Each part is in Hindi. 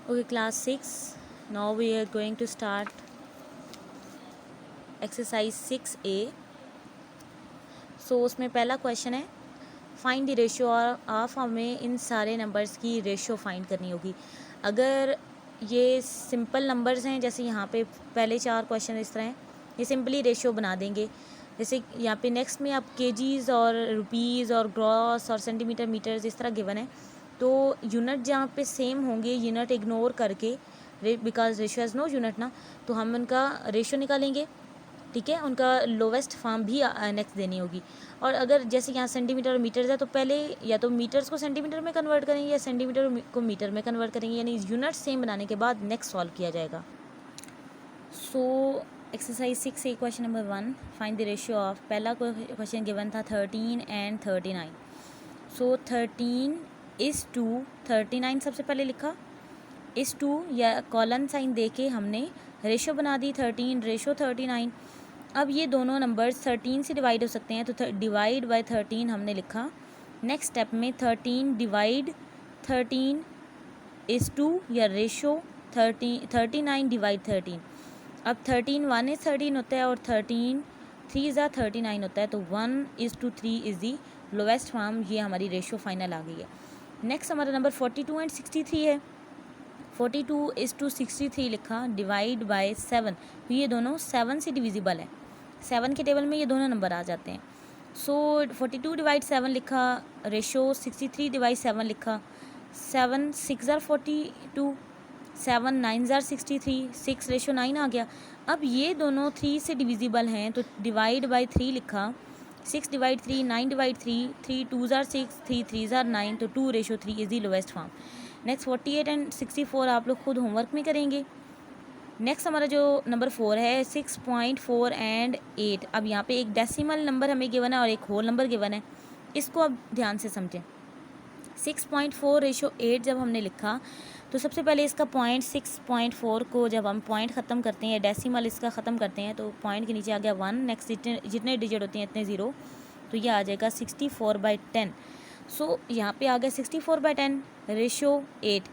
Okay, class 6. Now we are going to start exercise 6A. So उसमें पहला क्वेश्चन है फाइंड द रेशियो ऑफ, हमें इन सारे नंबर्स की रेशियो फाइंड करनी होगी। अगर ये सिंपल नंबर्स हैं, जैसे यहाँ पे पहले 4 क्वेश्चन इस तरह हैं, ये सिंपली रेशियो बना देंगे। जैसे यहाँ पे नेक्स्ट में आप केजीज़ और रुपीज़ और ग्रॉस और सेंटीमीटर मीटर्स इस तरह गिवन है, तो यूनिट जहाँ पे सेम होंगे यूनिट इग्नोर करके, because ratio has no unit ना, तो हम उनका रेशियो निकालेंगे। ठीक है, उनका लोवेस्ट फॉर्म भी नेक्स्ट देनी होगी। और अगर जैसे यहाँ सेंटीमीटर और मीटर्स है, तो पहले या तो मीटर्स को सेंटीमीटर में कन्वर्ट करेंगे या सेंटीमीटर को मीटर में कन्वर्ट करेंगे, यानी यूनिट सेम बनाने के बाद नेक्स्ट सॉल्व किया जाएगा। So exercise 6 question number 1, find the ratio of. पहला क्वेश्चन गिवन था 13 एंड 39। सो 13:39 सबसे पहले लिखा, इस 2 या कॉलन साइन दे के हमने रेशियो बना दी 13:39। अब ये दोनों नंबर्स 13 से डिवाइड हो सकते हैं, तो डिवाइड बाय 13 हमने लिखा। नेक्स्ट स्टेप में 13 डिवाइड 13:2 या रेशियो 39 डिवाइड 13। अब 13 1 is 13 होता है और 13 3 is 39 होता है, तो 1:3 इज़ दी लोवेस्ट फॉर्म। ये हमारी रेशियो फाइनल आ गई है। नेक्स्ट हमारा नंबर 42 एंड 63 है। 42:63 लिखा, डिवाइड बाय 7, तो ये दोनों 7 से डिविजिबल है। 7 के टेबल में ये दोनों नंबर आ जाते हैं। सो 42 डिवाइड 7 लिखा, रेशो 63 डिवाइड 7 लिखा। 7 6 ज़ार 42, 7 9 ज़ार 63, 6 रेशो 9 आ गया। अब ये दोनों 3 से डिविजिबल हैं, तो डिवाइड बाय 3 लिखा। 6 डिवाइड 3, 9 डिवाइड 3, 3 2 ज़ार 6, 3 3 ज़ार 9, तो 2:3 is the lowest form. Next 48 and 64 आप लोग खुद होमवर्क में करेंगे। नेक्स्ट हमारा जो नंबर 4 है 6.4 एंड 8। अब यहाँ पे एक डेसिमल नंबर हमें गिवन है और एक होल नंबर गिवन है, इसको अब ध्यान से समझें। 6.4:8 जब हमने लिखा, तो सबसे पहले इसका पॉइंट 6.4 को जब हम पॉइंट ख़त्म करते हैं, डेसिमल इसका ख़त्म करते हैं, तो पॉइंट के नीचे आ गया 1। नेक्स्ट जितने डिजिट होते हैं इतने 0, तो ये आ जाएगा 64/10। सो यहाँ पे आ गया 64/10 रेशो 8।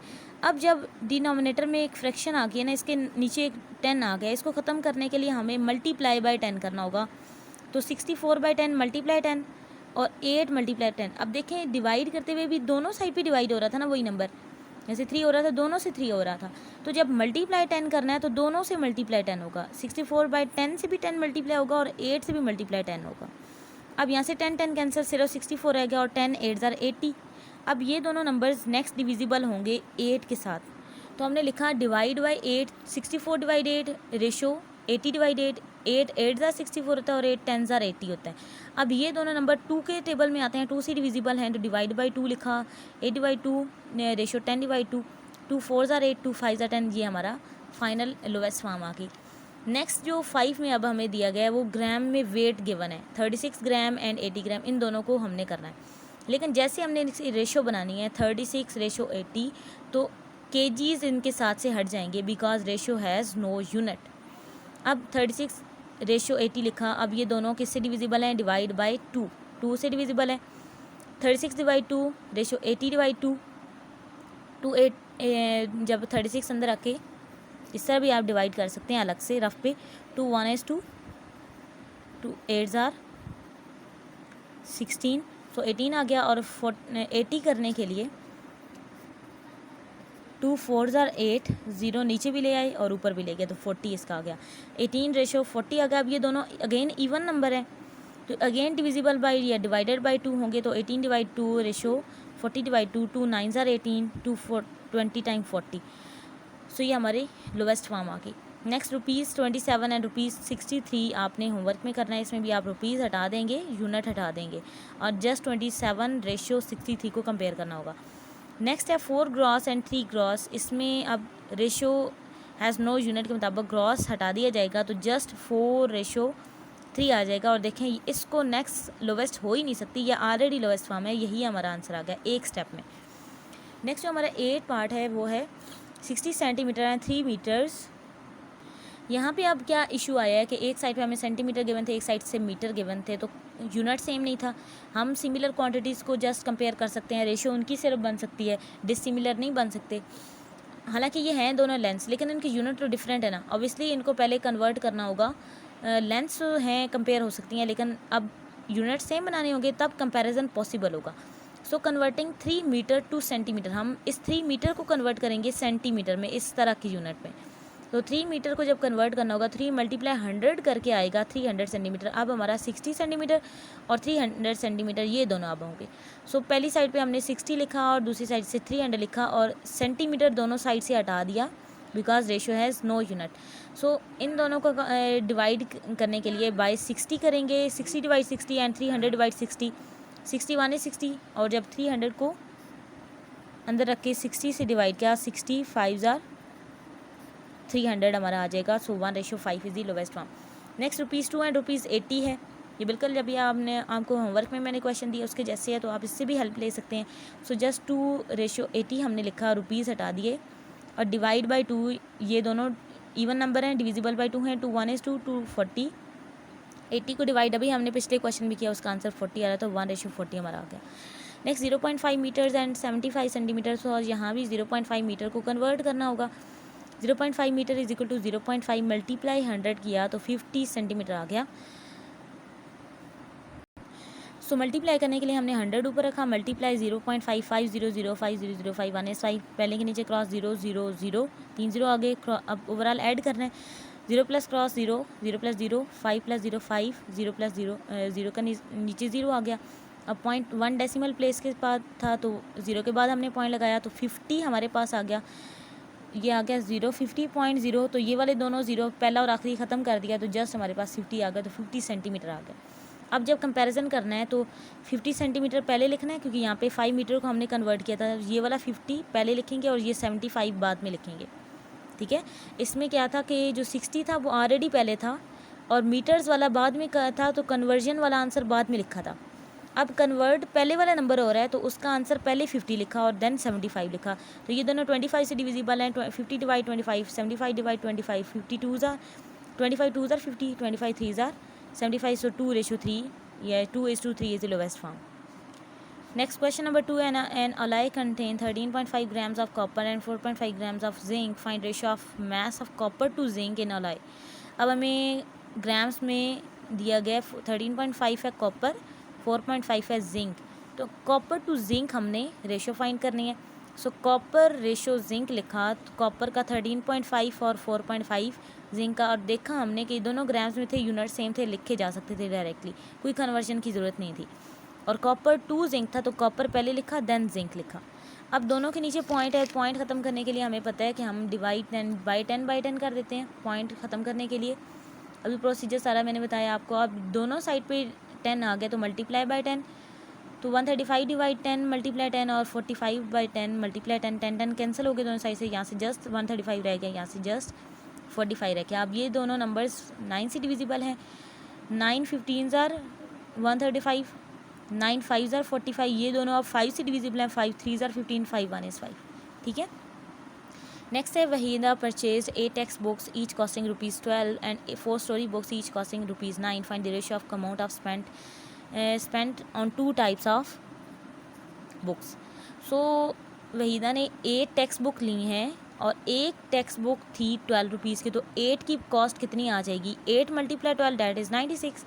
अब जब डिनोमिनेटर में एक फ्रैक्शन आ गया ना, इसके नीचे एक 10 आ गया, इसको ख़त्म करने के लिए हमें मल्टीप्लाई बाय 10 करना होगा। तो 64/10 मल्टीप्लाई 10 और 8 मल्टीप्लाई 10। अब देखें डिवाइड करते हुए भी दोनों साइड पे डिवाइड हो रहा था ना, वही नंबर जैसे 3 हो रहा था, दोनों से 3 हो रहा था। तो जब मल्टीप्लाई 10 करना है तो दोनों से मल्टीप्लाई 10 होगा। 64/10 से भी 10 मल्टीप्लाई होगा और 8 से भी मल्टीप्लाई 10 होगा। अब यहाँ से 10 10 कैंसिल, सिर्फ 64 रह गया और 10 8 ज़ार 80। अब ये दोनों नंबर्स नेक्स्ट डिविजिबल होंगे 8 के साथ, तो हमने लिखा divide by 8, 64 divide 8 ratio 80 divide 8, 8 8 ज़ार 64 होता है और 8 10 ज़ार 80 होता है। अब ये दोनों नंबर 2 के टेबल में आते हैं, 2 से डिविजिबल हैं, तो डिवाइड बाई 2 लिखा, 8 डिवाइड 2 रेशो 10 डिवाइड 2, 2 4 ज़ार 8, 2 5 ज़ार 10, ये हमारा फाइनल लोवेस्ट फॉर्म आ गई। नेक्स्ट जो 5 में अब हमें दिया गया है वो ग्राम में वेट गिवन है, 36 ग्राम एंड 80 ग्राम, इन दोनों को हमने करना है। लेकिन जैसे हमने रेशो बनानी है 36:80, तो केजीज़ इनके साथ से हट जाएंगे because ratio has no unit. अब 36:80 लिखा, अब ये दोनों किससे डिविजिबल हैं, डिवाइड बाय 2, 2 से डिविजिबल है। 36 डिवाइड 2 रेशो 80 डिवाइड 2, 2 8 जब 36 अंदर आके इस तरह भी आप डिवाइड कर सकते हैं अलग से रफ पे। 2 1:2, 2 8 ज़ार 16, तो 18 आ गया। और 80 करने के लिए 2 4 ज़ार 8, 0 नीचे भी ले आए और ऊपर भी ले गया, तो 40 इसका आ गया। 18:40 आ गया। अब ये दोनों अगेन इवन नंबर है, तो अगेन डिविजिबल बाय या डिवाइडेड बाय 2 होंगे, तो 18 डिवाइड 2 रेशो 40 डिवाइड 2, 2 9 ज़ार 18, 2 20 टाइम 40। सो ये हमारी लोवेस्ट फॉर्म आ गई। नेक्स्ट ₹27 एंड ₹63 आपने होमवर्क में करना है। इसमें भी आप रुपीज़ हटा देंगे, यूनिट हटा देंगे और जस्ट 27:63 को कंपेयर करना होगा। नेक्स्ट है 4 ग्रॉस एंड 3 ग्रॉस। इसमें अब रेशो हैज़ नो यूनिट के मुताबिक ग्रॉस हटा दिया जाएगा, तो जस्ट 4:3 आ जाएगा। और देखें इसको नेक्स्ट लोवेस्ट हो ही नहीं सकती, यह ऑलरेडी लोवेस्ट फॉर्म है, यही हमारा आंसर आ गया एक स्टेप में। नेक्स्ट जो हमारा 8 पार्ट है वो है 60 सेंटीमीटर एंड 3 मीटर्स। यहाँ पे अब क्या इशू आया है कि एक साइड पे हमें सेंटीमीटर गिवन थे, एक साइड से मीटर गिवन थे, तो यूनिट सेम नहीं था। हम सिमिलर क्वांटिटीज़ को जस्ट कंपेयर कर सकते हैं, रेशियो उनकी सिर्फ बन सकती है, डिसिमिलर नहीं बन सकते। हालांकि ये हैं दोनों लेंस, लेकिन इनकी यूनिट तो डिफरेंट है ना, ऑब्वियसली इनको पहले कन्वर्ट करना होगा। लेंस हैं कंपेयर हो सकती हैं, लेकिन अब यूनिट सेम बनाने होंगे तब कंपैरिजन पॉसिबल होगा। सो कन्वर्टिंग 3 मीटर टू सेंटीमीटर, हम इस 3 मीटर को कन्वर्ट करेंगे सेंटीमीटर में, इस तरह की यूनिट में। तो 3 मीटर को जब कन्वर्ट करना होगा 3 मल्टीप्लाई 100 करके आएगा 300 सेंटीमीटर। अब हमारा 60 सेंटीमीटर और 300 सेंटीमीटर ये दोनों अब होंगे। सो पहली साइड पे हमने 60 लिखा और दूसरी साइड से 300 लिखा और सेंटीमीटर दोनों साइड से हटा दिया because ratio has no unit. So इन दोनों को डिवाइड करने के लिए बाय 60 करेंगे, 60 डिवाइड 60 एंड 300 डिवाइड 60, 61 is 60 और जब 300 को अंदर रख के 60 से डिवाइड किया 60 5 जार 300 हमारा आ जाएगा। सो 1:5 is the lowest form. Next ₹2 and ₹80 है। ये बिल्कुल जब ये आपको होमवर्क में मैंने क्वेश्चन दिया उसके जैसे है, तो आप इससे भी हेल्प ले सकते हैं। सो जस्ट 2:80 हमने लिखा, रुपीज़ हटा दिए और डिवाइड बाई 2, ये दोनों इवन नंबर हैं, डिविजिबल बाई 2 हैं, 2 1 is 2, 2 40, 80 को डिवाइड अभी हमने पिछले क्वेश्चन भी किया, उसका आंसर 40 आ रहा था, 1:40 हमारा आ गया। नेक्स्ट 0.5 मीटर्स एंड 75 सेंटीमीटर्स, और यहाँ भी 0.5 मीटर को कन्वर्ट करना होगा। 0.5 metre is equal to 0.5 multiply 100 किया तो 50 सेंटीमीटर आ गया। सो मल्टीप्लाई करने के लिए हमने 100 ऊपर रखा, मल्टीप्लाई 0.5500050005 1 is 5, पहले के नीचे क्रॉस 0 0 0 3 0 आगे। अब ओवरऑल ऐड करना है, 0 plus cross 0 0 plus 0 5 plus 0 5 0 plus 0 0 का नीचे 0 आ गया। अब 0.1 डेसिमल प्लेस के बाद था तो 0 के बाद हमने पॉइंट लगाया तो 50 हमारे पास आ गया। ये आ गया 0 50.0, तो ये वाले दोनों 0 पहला और आखिरी ख़त्म कर दिया तो जस्ट हमारे पास 50 आ गया, तो 50 सेंटीमीटर आ गया। अब जब कंपैरिजन करना है तो 50 सेंटीमीटर पहले लिखना है क्योंकि यहाँ पे 5 मीटर को हमने कन्वर्ट किया था। ये वाला 50 पहले लिखेंगे और ये 75 बाद में लिखेंगे, ठीक है। इसमें क्या था कि जो 60 था वो ऑलरेडी पहले था और मीटर्स वाला बाद में था, तो कन्वर्जन वाला आंसर बाद में लिखा था। अब कन्वर्ट पहले वाला नंबर हो रहा है तो उसका आंसर पहले 50 लिखा और देन 75 लिखा। तो ये दोनों 25 से डिविजिबल हैं, 50 divide 25, 75 divide 25, 50 2 jar 25 2 jar 50, 25 3 jar 75, so 2:3, yeah 2:3 is the lowest form. Next question number 2, an alloy contain 13.5 grams of copper and 4.5 grams of zinc. Find ratio of mass of copper to zinc in alloy. अब हमें ग्राम्स में दिया गया 13.5 है कॉपर, 4.5 है जिंक। तो कॉपर टू जिंक हमने रेशो फाइंड करनी है। सो कॉपर रेशो जिंक लिखा, तो कॉपर का 13.5 और 4.5 जिंक का, और देखा हमने कि दोनों ग्राम्स में थे, यूनिट सेम थे, लिखे जा सकते थे डायरेक्टली, कोई कन्वर्जन की ज़रूरत नहीं थी। और कॉपर टू जिंक था तो कॉपर पहले लिखा देन जिंक लिखा। अब दोनों के नीचे पॉइंट है, पॉइंट ख़त्म करने के लिए हमें पता है कि हम डिवाइड 10 बाई 10 कर देते हैं पॉइंट ख़त्म करने के लिए। अभी प्रोसीजर सारा मैंने बताया आपको। अब दोनों साइड पे 10 आ गया तो मल्टीप्लाई बाई 10, तो 135 डिवाइड 10 मल्टीप्लाई 10 और 45 बाई 10 मल्टीप्लाई 10, 10 कैंसिल हो गए दोनों साइड से, यहाँ से जस्ट 135 रह गया, यहाँ से जस्ट 45 रह गया। अब ये दोनों नंबर्स 9 से डिविजिबल हैं, 9 15 जार 135, 9 5 जार 45, ये दोनों अब 5 से डिविजिबल हैं, 5 3 जार 15, 5 1 is 5, ठीक है। नेक्स्ट है Waheeda purchase 8 text books each costing ₹12 and 4 story books each costing ₹9। Find the ratio of amount of spent on 2 types of books. सो वहीदा ने 8 टेक्स्ट बुक ली हैं और एक टेक्स्ट बुक थी ₹12 की, तो 8 की कॉस्ट कितनी आ जाएगी, 8 × 12 दैट इज़ 96।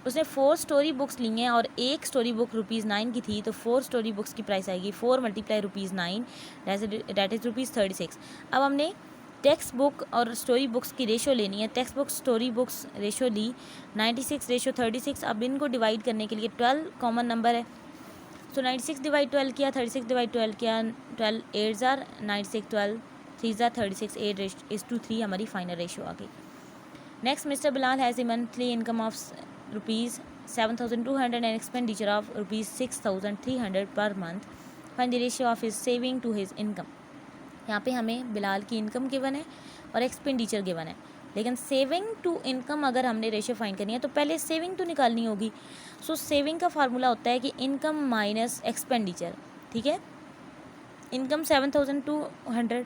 उसने 4 स्टोरी बुक्स ली हैं और एक स्टोरी बुक ₹9 की थी, तो 4 स्टोरी बुक्स की प्राइस आएगी 4 × ₹9 दैट इज़ ₹36। अब हमने टेक्स्ट बुक और स्टोरी बुक्स की रेशो लेनी है। Textbook storybooks ratio ली 96:36। अब इनको डिवाइड करने के लिए 12 कॉमन नंबर है, सो 96 डिवाइड 12 किया, 36 डिवाइड 12 किया, 12 8 जार 96, 12 3 जार 36, 8:3 हमारी फाइनल रेशो आ गई। Next, mister Bilal has a monthly income of ₹7,200 and expenditure of ₹6,300 per month. Find the ratio of his saving to his income. यहाँ पे हमें बिलाल की इनकम गिवन है और एक्सपेंडिचर गिवन है, लेकिन सेविंग टू इनकम अगर हमने रेशियो फाइंड करनी है तो पहले सेविंग तो निकालनी होगी। सो सेविंग का फार्मूला होता है कि इनकम माइनस एक्सपेंडिचर, ठीक है। इनकम 7,200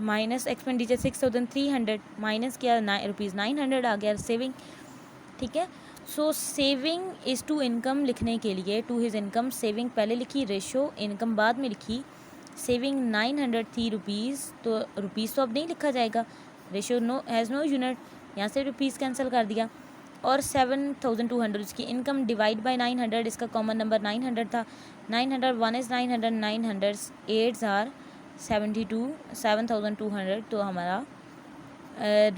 माइनस एक्सपेंडिचर 6,300 माइनस किया ₹900 आ गया सेविंग, ठीक है। सो सेविंग इज़ टू इनकम लिखने के लिए टू हिज इनकम सेविंग पहले लिखी, रेशो इनकम बाद में लिखी। सेविंग 900 थी रुपीज़, तो रुपीज़ तो अब नहीं लिखा जाएगा, ratio no has no unit, यहाँ से रुपीज़ कैंसिल कर दिया। और 7200 इसकी इनकम डिवाइड बाय 900, इसका कॉमन नंबर 900 था। 900 1 इज़ 900, 900 8 आर 72, 7200, तो हमारा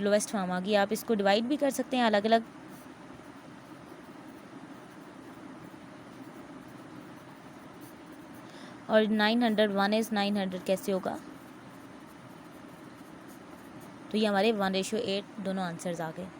लोवेस्ट फॉर्म आ गई। आप इसको डिवाइड भी कर सकते हैं अलग अलग। और 900 1 इज़ 900 कैसे होगा, तो ये हमारे 1:8 दोनों आंसर्स आ गए।